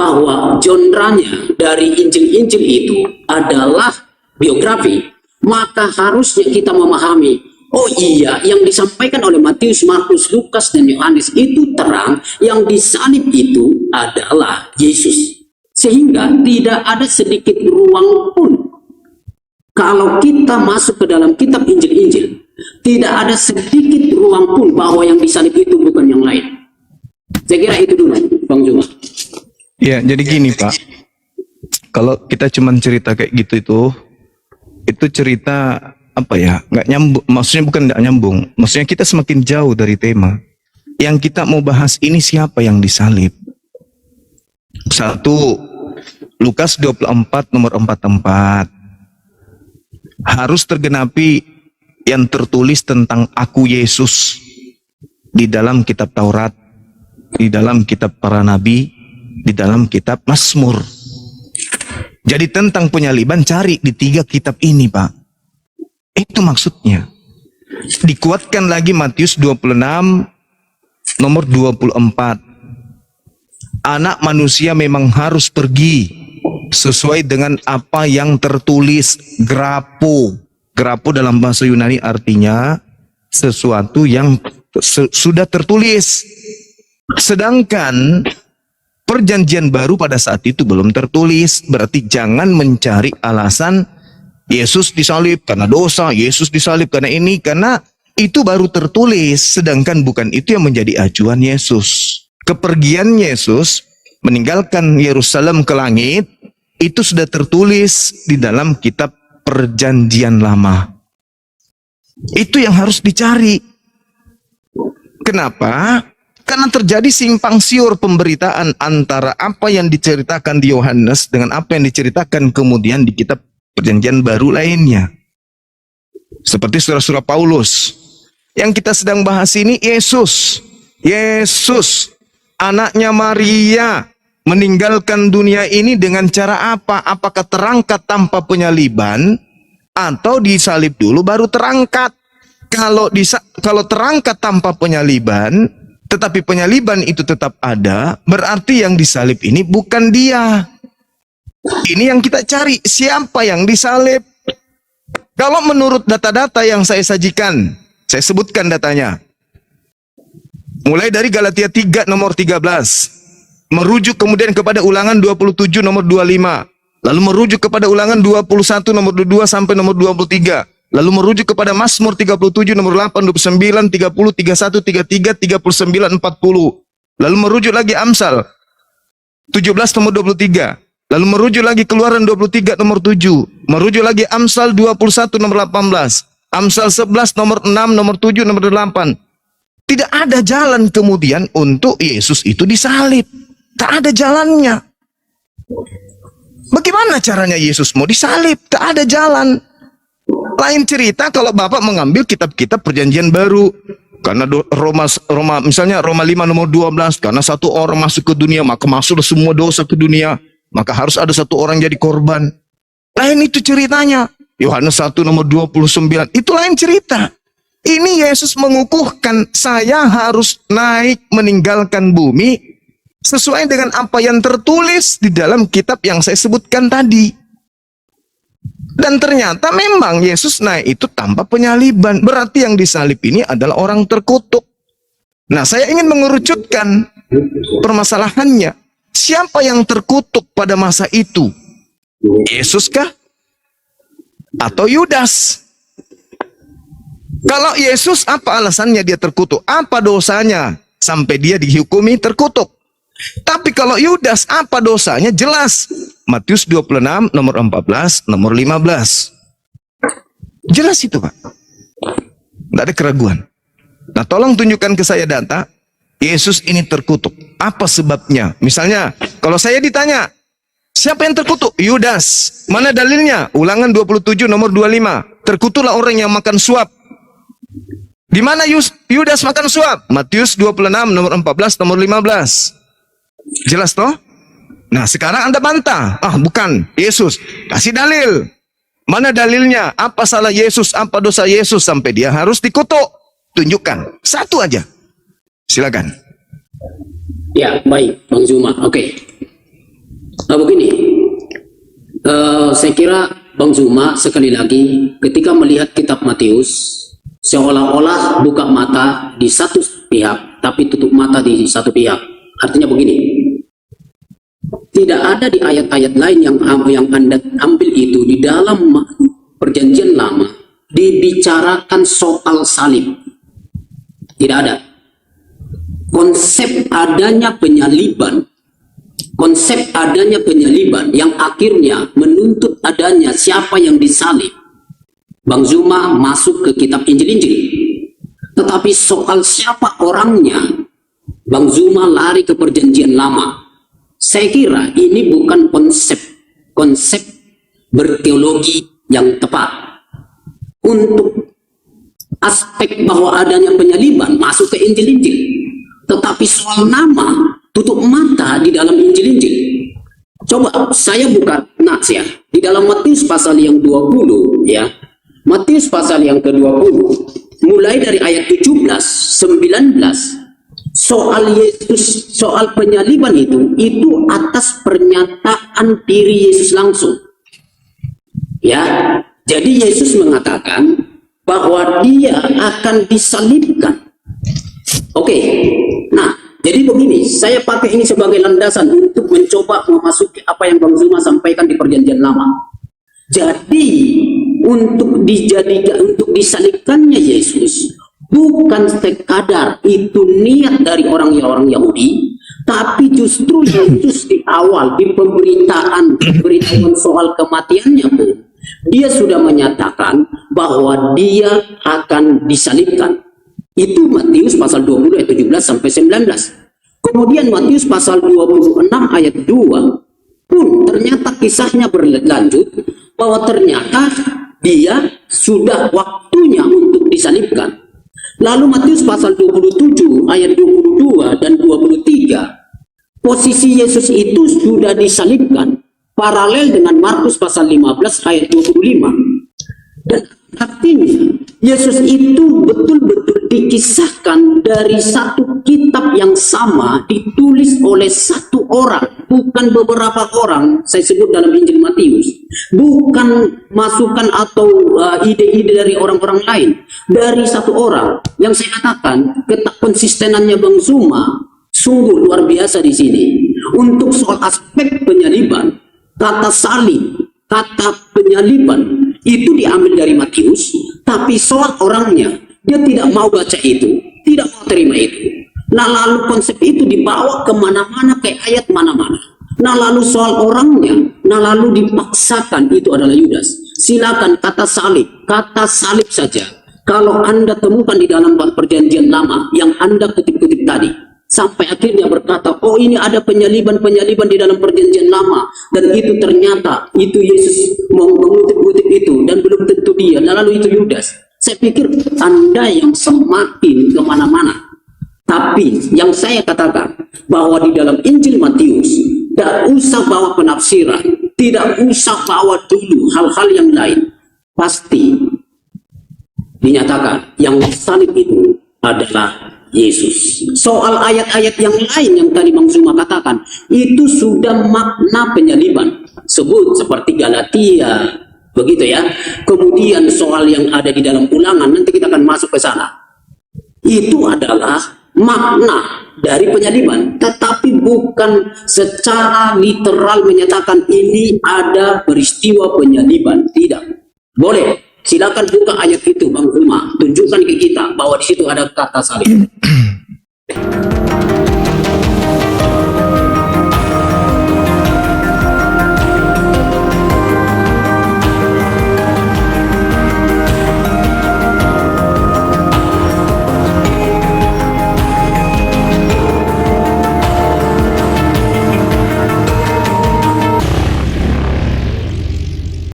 bahwa genre dari Injil-Injil itu adalah biografi, maka harusnya kita memahami, oh iya, yang disampaikan oleh Matius, Markus, Lukas, dan Yohanes itu terang, yang disalib itu adalah Yesus. Sehingga tidak ada sedikit ruang pun. Kalau kita masuk ke dalam kitab Injil-Injil, tidak ada sedikit ruang pun bahwa yang disalib itu bukan yang lain. Saya kira itu dulu, Bang Zuma. Ya, jadi gini Pak, kalau kita cuma cerita kayak gitu itu cerita apa ya, nggak nyambung, maksudnya bukan nggak nyambung, maksudnya kita semakin jauh dari tema. Yang kita mau bahas ini siapa yang disalib. Satu, Lukas 24 nomor 44. Harus tergenapi yang tertulis tentang aku Yesus di dalam kitab Taurat, di dalam kitab para nabi, di dalam kitab Mazmur. Jadi tentang penyaliban cari di 3 kitab ini, Pak. Itu maksudnya. Dikuatkan lagi Matius 26 nomor 24. Anak manusia memang harus pergi sesuai dengan apa yang tertulis. Grapo. Grapo dalam bahasa Yunani artinya sesuatu yang sudah tertulis. Sedangkan perjanjian baru pada saat itu belum tertulis. Berarti jangan mencari alasan Yesus disalib karena dosa, Yesus disalib karena ini, karena itu baru tertulis. Sedangkan bukan itu yang menjadi acuan Yesus. Kepergian Yesus meninggalkan Yerusalem ke langit itu sudah tertulis di dalam kitab Perjanjian Lama. Itu yang harus dicari. Kenapa? Karena terjadi simpang siur pemberitaan antara apa yang diceritakan di Yohanes dengan apa yang diceritakan kemudian di kitab Perjanjian Baru lainnya. Seperti surah-surah Paulus. Yang kita sedang bahas ini Yesus. Yesus, anaknya Maria, meninggalkan dunia ini dengan cara apa? Apakah terangkat tanpa penyaliban atau disalib dulu baru terangkat? Kalau terangkat tanpa penyaliban, tetapi penyaliban itu tetap ada, berarti yang disalib ini bukan dia. Ini yang kita cari, siapa yang disalib? Kalau menurut data-data yang saya sajikan, saya sebutkan datanya. Mulai dari Galatia 3 nomor 13, merujuk kemudian kepada Ulangan 27 nomor 25, lalu merujuk kepada Ulangan 21 nomor 22 sampai nomor 23. Lalu merujuk kepada Mazmur 37 nomor 8, 29, 30, 31, 33, 39, 40. Lalu merujuk lagi Amsal 17 nomor 23. Lalu merujuk lagi Keluaran 23 nomor 7. Merujuk lagi Amsal 21 nomor 18. Amsal 11 nomor 6, nomor 7, nomor 8. Tidak ada jalan kemudian untuk Yesus itu disalib. Tak ada jalannya. Bagaimana caranya Yesus mau disalib? Tak ada jalan. Lain cerita kalau Bapak mengambil kitab-kitab Perjanjian Baru. Karena misalnya Roma 5 nomor 12, karena satu orang masuk ke dunia, maka masuklah semua dosa ke dunia. Maka harus ada satu orang jadi korban. Lain itu ceritanya. Yohanes 1 nomor 29, itu lain cerita. Ini Yesus mengukuhkan, saya harus naik meninggalkan bumi sesuai dengan apa yang tertulis di dalam kitab yang saya sebutkan tadi. Dan ternyata memang Yesus naik itu tanpa penyaliban. Berarti yang disalib ini adalah orang terkutuk. Nah, saya ingin mengerucutkan permasalahannya. Siapa yang terkutuk pada masa itu? Yesus kah? Atau Yudas? Kalau Yesus, apa alasannya dia terkutuk? Apa dosanya sampai dia dihukumi terkutuk? Tapi kalau Yudas, apa dosanya? Jelas. Matius 26 nomor 14, nomor 15. Jelas itu, Pak. Tidak ada keraguan. Nah, tolong tunjukkan ke saya data. Yesus ini terkutuk. Apa sebabnya? Misalnya, kalau saya ditanya, siapa yang terkutuk? Yudas. Mana dalilnya? Ulangan 27 nomor 25. Terkutuklah orang yang makan suap. Di mana Yudas makan suap? Matius 26 nomor 14, nomor 15. Jelas toh? Nah, sekarang Anda bantah. Ah, bukan Yesus. Kasih dalil. Mana dalilnya? Apa salah Yesus? Apa dosa Yesus sampai dia harus dikutuk? Tunjukkan. Satu aja. Silakan. Ya, baik, Bang Zuma. Oke. Begini, saya kira Bang Zuma sekali lagi ketika melihat kitab Matius seolah-olah buka mata di satu pihak tapi tutup mata di satu pihak. Artinya begini, tidak ada di ayat-ayat lain yang Anda ambil itu di dalam perjanjian lama dibicarakan soal salib. Tidak ada. Konsep adanya penyaliban yang akhirnya menuntut adanya siapa yang disalib, Bang Zuma masuk ke kitab Injil-Injil. Tetapi soal siapa orangnya, Bang Zuma lari ke perjanjian lama. Saya kira ini bukan konsep berteologi yang tepat. Untuk aspek bahwa adanya penyaliban masuk ke Injil-Injil. Tetapi soal nama tutup mata di dalam Injil-Injil. Coba saya buka nats ya. Di dalam Matius pasal yang 20 ya. Matius pasal yang ke-20 mulai dari ayat 17, 19 soal Yesus, soal penyaliban itu atas pernyataan diri Yesus langsung. Ya. Jadi Yesus mengatakan bahwa dia akan disalibkan. Oke. Nah, jadi begini, saya pakai ini sebagai landasan untuk mencoba memasuki apa yang Bang Zuma sampaikan di perjanjian lama. Jadi, untuk disalibkannya Yesus bukan sekadar itu niat dari orang-orang Yahudi, tapi justru Yesus di awal di pemberitaan soal kematiannya pun dia sudah menyatakan bahwa dia akan disalibkan. Itu Matius pasal 20 ayat 17 sampai 19. Kemudian Matius pasal 26 ayat 2 pun ternyata kisahnya berlanjut bahwa ternyata dia sudah waktunya untuk disalibkan. Lalu Matius pasal 27 ayat 22 dan 23 posisi Yesus itu sudah disalibkan paralel dengan Markus pasal 15 ayat 25. Dan artinya Yesus itu betul-betul dikisahkan dari satu kitab yang sama ditulis oleh satu orang, bukan beberapa orang. Saya sebut dalam Injil Matius, bukan masukan atau ide-ide dari orang-orang lain, dari satu orang. Yang saya katakan konsistenannya Bang Zuma sungguh luar biasa di sini. Untuk soal aspek penyaliban, kata salib, kata penyaliban itu diambil dari Matius, tapi soal orangnya dia tidak mau baca itu, tidak mau terima itu. Nah lalu konsep itu dibawa kemana-mana, ke ayat mana-mana. Nah lalu soal orangnya, nah lalu dipaksakan itu adalah Yudas. Silakan kata salib saja. Kalau Anda temukan di dalam perjanjian lama yang Anda kutip-kutip tadi, sampai akhirnya berkata, oh ini ada penyaliban-penyaliban di dalam perjanjian lama, dan itu ternyata itu Yesus mau mengutip-utip itu, dan belum tentu dia, dan lalu itu Yudas. Saya pikir Anda yang semakin kemana-mana. Tapi yang saya katakan bahwa di dalam Injil Matius tidak usah bawa penafsiran, tidak usah bawa dulu hal-hal yang lain. Pasti dinyatakan yang salib itu adalah Yesus. Soal ayat-ayat yang lain yang tadi Bang Zuma katakan, itu sudah makna penyaliban. Sebut seperti Galatia, begitu ya. Kemudian soal yang ada di dalam Ulangan, nanti kita akan masuk ke sana. Itu adalah makna dari penyaliban, tetapi bukan secara literal menyatakan ini ada peristiwa penyaliban. Tidak. Boleh. Silakan buka ayat itu Bang Zuma, tunjukkan ke kita bahwa di situ ada kata salib.